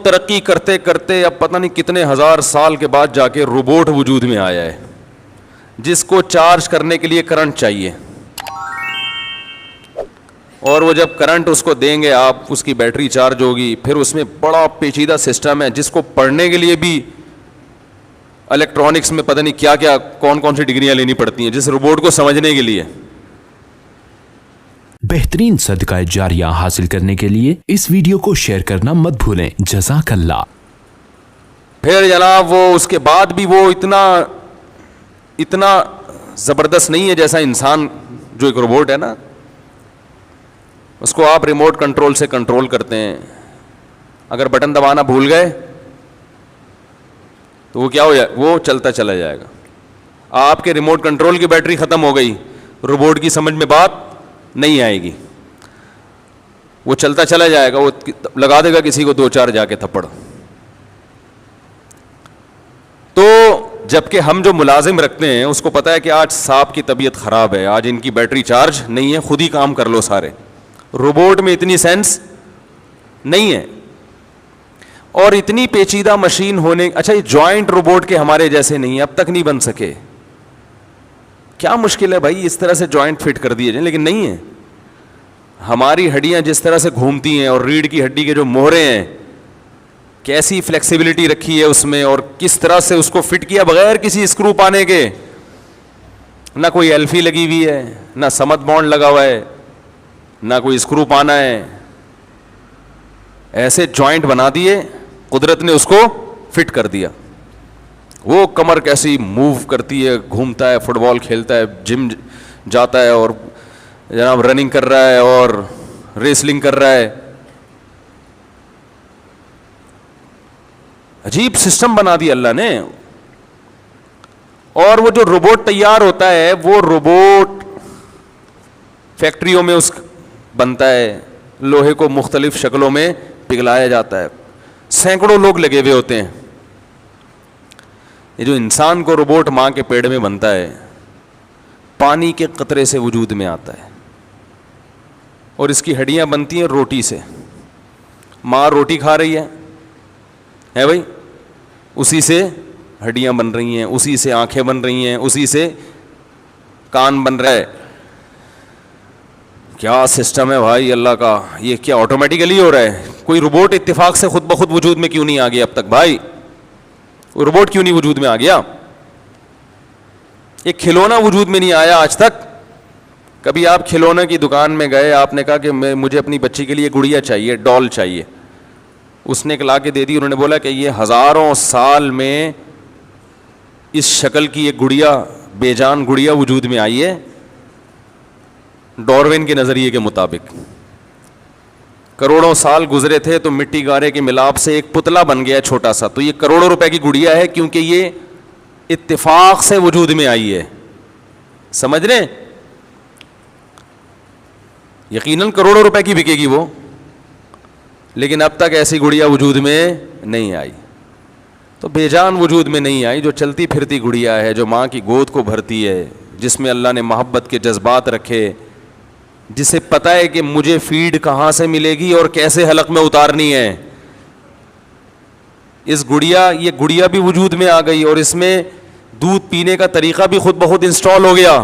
ترقی کرتے کرتے اب پتہ نہیں کتنے ہزار سال کے بعد جا کے روبوٹ وجود میں آیا ہے جس کو چارج کرنے کے لیے کرنٹ چاہیے, اور وہ جب کرنٹ اس کو دیں گے آپ, اس کی بیٹری چارج ہوگی, پھر اس میں بڑا پیچیدہ سسٹم ہے جس کو پڑھنے کے لیے بھی الیکٹرانکس میں پتہ نہیں کیا کیا کون کون سی ڈگریاں لینی پڑتی ہیں جس روبوٹ کو سمجھنے کے لیے. بہترین صدقہ جاریہ حاصل کرنے کے لیے اس ویڈیو کو شیئر کرنا مت بھولیں. جزاک اللہ. پھر جناب وہ اس کے بعد بھی وہ اتنا زبردست نہیں ہے جیسا انسان جو ایک روبوٹ ہے نا, اس کو آپ ریموٹ کنٹرول سے کنٹرول کرتے ہیں. اگر بٹن دبانا بھول گئے تو وہ کیا ہو جائے, وہ چلتا چلا جائے گا. آپ کے ریموٹ کنٹرول کی بیٹری ختم ہو گئی, روبوٹ کی سمجھ میں بات نہیں آئے گی, وہ چلتا چلا جائے گا, وہ لگا دے گا کسی کو 2-4 جا کے تھپڑ. تو جبکہ ہم جو ملازم رکھتے ہیں اس کو پتا ہے کہ آج صاحب کی طبیعت خراب ہے, آج ان کی بیٹری چارج نہیں ہے, خود ہی کام کر لو سارے. روبوٹ میں اتنی سینس نہیں ہے اور اتنی پیچیدہ مشین ہونے. اچھا یہ جوائنٹ روبوٹ کے ہمارے جیسے نہیں ہیں, اب تک نہیں بن سکے. کیا مشکل ہے بھائی اس طرح سے جوائنٹ فٹ کر دیے جائیں, لیکن نہیں ہے. ہماری ہڈیاں جس طرح سے گھومتی ہیں اور ریڑھ کی ہڈی کے جو موہرے ہیں کیسی فلیکسیبلٹی رکھی ہے اس میں, اور کس طرح سے اس کو فٹ کیا بغیر کسی اسکرو پانے کے. نہ کوئی ایلفی لگی ہوئی ہے, نہ سمت بانڈ لگا ہوا ہے, نہ کوئی اسکرو پانا ہے. ایسے جوائنٹ بنا دیے, قدرت نے اس کو فٹ کر دیا. وہ کمر کیسی موو کرتی ہے, گھومتا ہے, فٹ بال کھیلتا ہے, جم جاتا ہے, اور جناب رننگ کر رہا ہے اور ریسلنگ کر رہا ہے. عجیب سسٹم بنا دیا اللہ نے. اور وہ جو روبوٹ تیار ہوتا ہے وہ روبوٹ فیکٹریوں میں اس بنتا ہے, لوہے کو مختلف شکلوں میں پگھلایا جاتا ہے, سینکڑوں لوگ لگے ہوئے ہوتے ہیں. یہ جو انسان کو روبوٹ ماں کے پیڑ میں بنتا ہے پانی کے قطرے سے وجود میں آتا ہے, اور اس کی ہڈیاں بنتی ہیں روٹی سے. ماں روٹی کھا رہی ہے بھائی, اسی سے ہڈیاں بن رہی ہیں, اسی سے آنکھیں بن رہی ہیں, اسی سے کان بن رہا ہے. کیا سسٹم ہے بھائی اللہ کا. یہ کیا آٹومیٹیکلی ہو رہا ہے؟ کوئی روبوٹ اتفاق سے خود بخود وجود میں کیوں نہیں آ گیا اب تک بھائی؟ روبوٹ کیوں نہیں وجود میں آ گیا؟ ایک کھلونا وجود میں نہیں آیا آج تک. کبھی آپ کھلونے کی دکان میں گئے, آپ نے کہا کہ مجھے اپنی بچی کے لیے گڑیا چاہیے, ڈال چاہیے, اس نے لا کے دے دی. انہوں نے بولا کہ یہ ہزاروں سال میں اس شکل کی ایک گڑیا, بے جان گڑیا وجود میں آئی ہے ڈاروین کے نظریے کے مطابق. کروڑوں سال گزرے تھے تو مٹی گارے کے ملاپ سے ایک پتلا بن گیا چھوٹا سا. تو یہ کروڑوں روپے کی گڑیا ہے کیونکہ یہ اتفاق سے وجود میں آئی ہے. سمجھ رہے؟ یقیناً کروڑوں روپے کی بکے گی وہ, لیکن اب تک ایسی گڑیا وجود میں نہیں آئی. تو بے جان وجود میں نہیں آئی, جو چلتی پھرتی گڑیا ہے, جو ماں کی گود کو بھرتی ہے, جس میں اللہ نے محبت کے جذبات رکھے, جسے پتہ ہے کہ مجھے فیڈ کہاں سے ملے گی اور کیسے حلق میں اتارنی ہے. یہ گڑیا بھی وجود میں آ گئی, اور اس میں دودھ پینے کا طریقہ بھی خود بخود انسٹال ہو گیا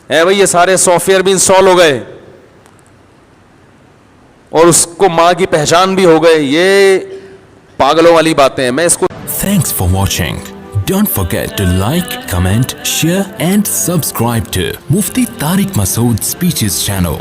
ہے بھائی. یہ سارے سافٹ ویئر بھی انسٹال ہو گئے, اور اس کو ماں کی پہچان بھی ہو گئے. یہ پاگلوں والی باتیں ہیں. میں اس کو Thanks for watching. Don't forget to like, comment, share and subscribe to Mufti Tariq Masood Speeches channel.